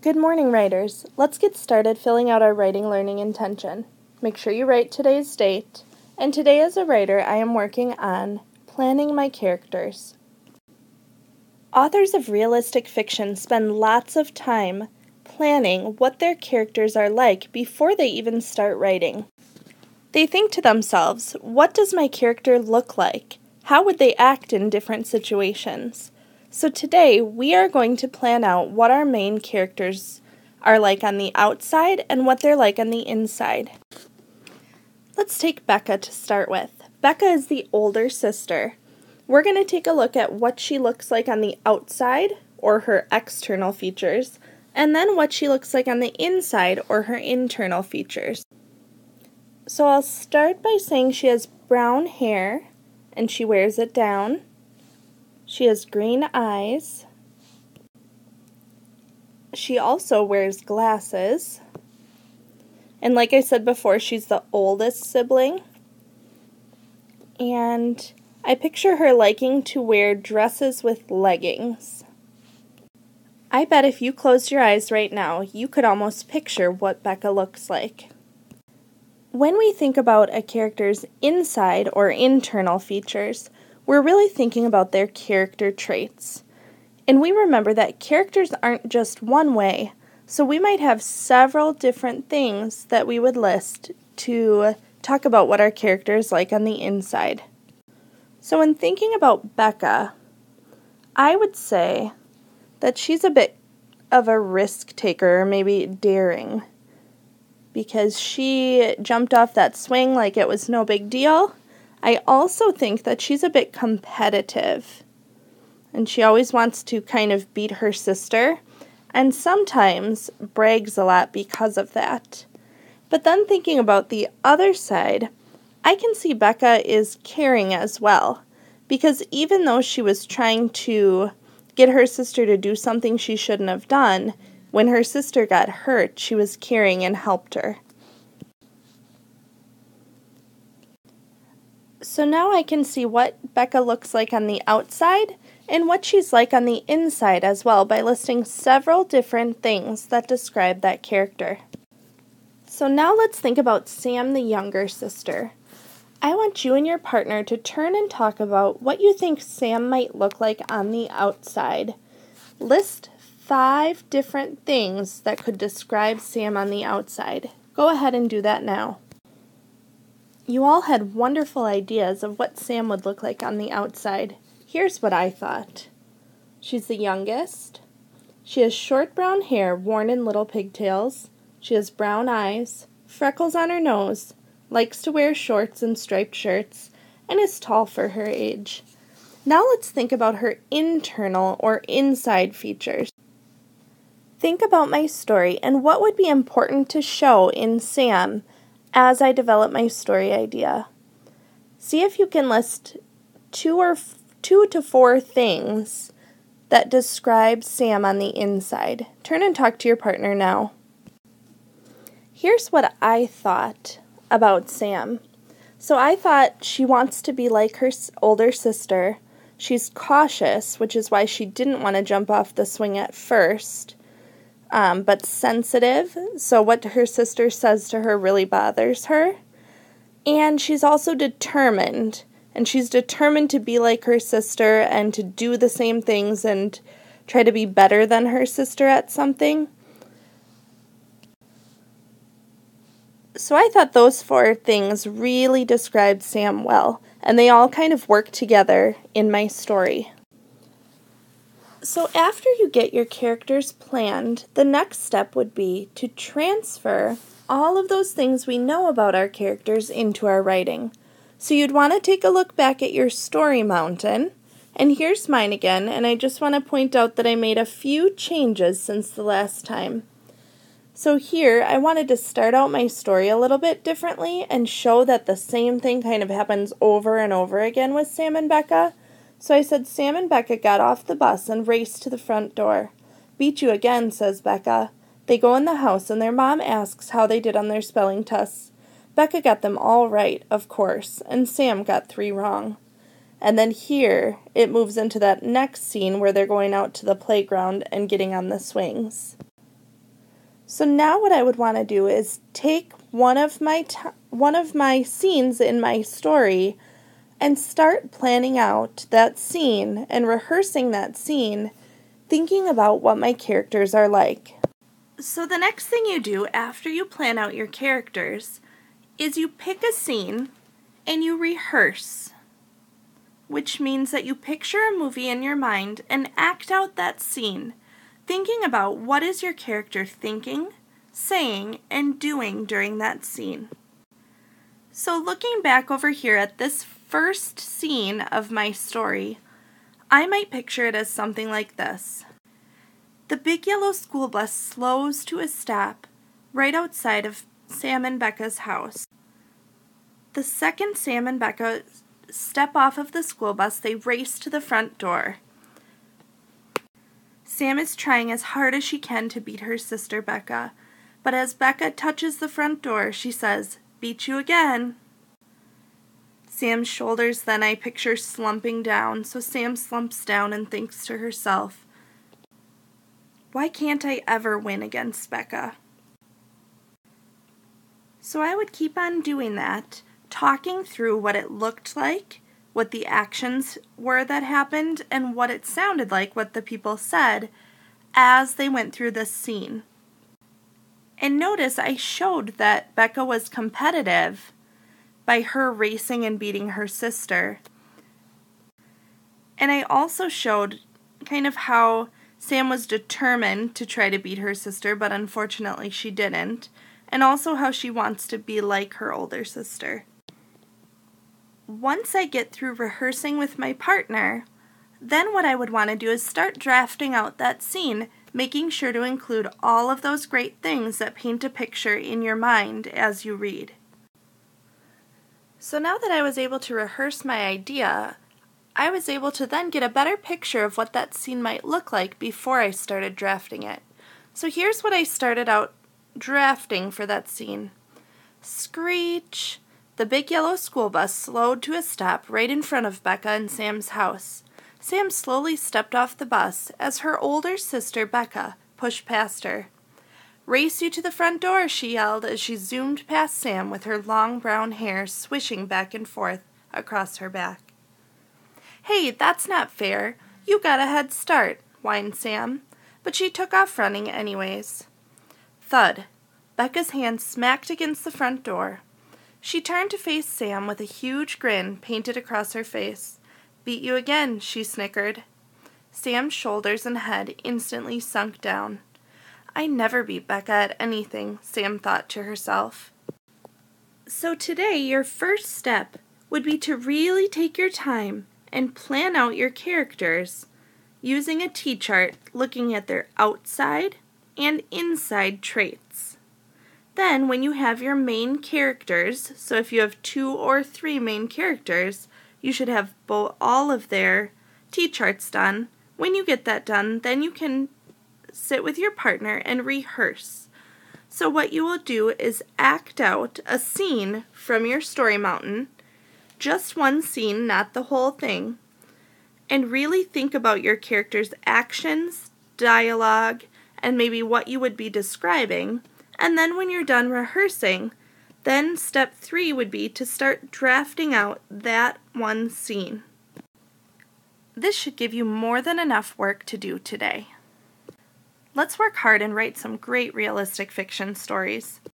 Good morning, writers. Let's get started filling out our writing learning intention. Make sure you write today's date, and today as a writer I am working on planning my characters. Authors of realistic fiction spend lots of time planning what their characters are like before they even start writing. They think to themselves, what does my character look like? How would they act in different situations? So today, we are going to plan out what our main characters are like on the outside and what they're like on the inside. Let's take Becca to start with. Becca is the older sister. We're going to take a look at what she looks like on the outside, or her external features, and then what she looks like on the inside, or her internal features. So I'll start by saying she has brown hair, and she wears it down. She has green eyes. She also wears glasses. And like I said before, she's the oldest sibling. And I picture her liking to wear dresses with leggings. I bet if you closed your eyes right now, you could almost picture what Becca looks like. When we think about a character's inside or internal features, we're really thinking about their character traits. And we remember that characters aren't just one way, so we might have several different things that we would list to talk about what our character is like on the inside. So when thinking about Becca, I would say that she's a bit of a risk taker, or maybe daring, because she jumped off that swing like it was no big deal. I also think that she's a bit competitive, and she always wants to kind of beat her sister, and sometimes brags a lot because of that. But then thinking about the other side, I can see Becca is caring as well, because even though she was trying to get her sister to do something she shouldn't have done, when her sister got hurt, she was caring and helped her. So now I can see what Becca looks like on the outside and what she's like on the inside as well by listing several different things that describe that character. So now let's think about Sam, the younger sister. I want you and your partner to turn and talk about what you think Sam might look like on the outside. List 5 different things that could describe Sam on the outside. Go ahead and do that now. You all had wonderful ideas of what Sam would look like on the outside. Here's what I thought. She's the youngest. She has short brown hair worn in little pigtails. She has brown eyes, freckles on her nose, likes to wear shorts and striped shirts, and is tall for her age. Now let's think about her internal or inside features. Think about my story and what would be important to show in Sam as I develop my story idea. See if you can list 2 to 4 things that describe Sam on the inside. Turn and talk to your partner now. Here's what I thought about Sam. So I thought she wants to be like her older sister. She's cautious, which is why she didn't want to jump off the swing at first. But sensitive, so what her sister says to her really bothers her. And she's also determined, and she's determined to be like her sister and to do the same things and try to be better than her sister at something. So I thought those 4 things really described Sam well, and they all kind of work together in my story. So after you get your characters planned, the next step would be to transfer all of those things we know about our characters into our writing. So you'd want to take a look back at your story mountain, and here's mine again, and I just want to point out that I made a few changes since the last time. So here, I wanted to start out my story a little bit differently and show that the same thing kind of happens over and over again with Sam and Becca. So I said, Sam and Becca got off the bus and raced to the front door. Beat you again, says Becca. They go in the house and their mom asks how they did on their spelling tests. Becca got them all right, of course, and Sam got 3 wrong. And then here, it moves into that next scene where they're going out to the playground and getting on the swings. So now what I would want to do is take one of my scenes in my story and start planning out that scene and rehearsing that scene, thinking about what my characters are like. So the next thing you do after you plan out your characters is you pick a scene and you rehearse, which means that you picture a movie in your mind and act out that scene, thinking about what is your character thinking, saying, and doing during that scene. So looking back over here at this first scene of my story, I might picture it as something like this. The big yellow school bus slows to a stop right outside of Sam and Becca's house. The second Sam and Becca step off of the school bus, they race to the front door. Sam is trying as hard as she can to beat her sister Becca, but as Becca touches the front door, she says, "Beat you again." Sam's shoulders then I picture slumping down, so Sam slumps down and thinks to herself, "Why can't I ever win against Becca?" So I would keep on doing that, talking through what it looked like, what the actions were that happened, and what it sounded like, what the people said, as they went through this scene. And notice I showed that Becca was competitive by her racing and beating her sister. And I also showed kind of how Sam was determined to try to beat her sister, but unfortunately she didn't, and also how she wants to be like her older sister. Once I get through rehearsing with my partner, then what I would want to do is start drafting out that scene, making sure to include all of those great things that paint a picture in your mind as you read. So now that I was able to rehearse my idea, I was able to then get a better picture of what that scene might look like before I started drafting it. So here's what I started out drafting for that scene. Screech! The big yellow school bus slowed to a stop right in front of Becca and Sam's house. Sam slowly stepped off the bus as her older sister, Becca, pushed past her. "Race you to the front door," she yelled as she zoomed past Sam with her long brown hair swishing back and forth across her back. "Hey, that's not fair. You got a head start," whined Sam, but she took off running anyways. Thud. Becca's hand smacked against the front door. She turned to face Sam with a huge grin painted across her face. "Beat you again," she snickered. Sam's shoulders and head instantly sunk down. "I never beat Becca at anything," Sam thought to herself. So today, your first step would be to really take your time and plan out your characters using a T-chart looking at their outside and inside traits. Then, when you have your main characters, so if you have 2 or 3 main characters, you should have all of their T-charts done. When you get that done, then you can sit with your partner and rehearse. So what you will do is act out a scene from your story mountain, just one scene, not the whole thing, and really think about your character's actions, dialogue, and maybe what you would be describing. And then when you're done rehearsing, then step 3 would be to start drafting out that one scene. This should give you more than enough work to do today. Let's work hard and write some great realistic fiction stories.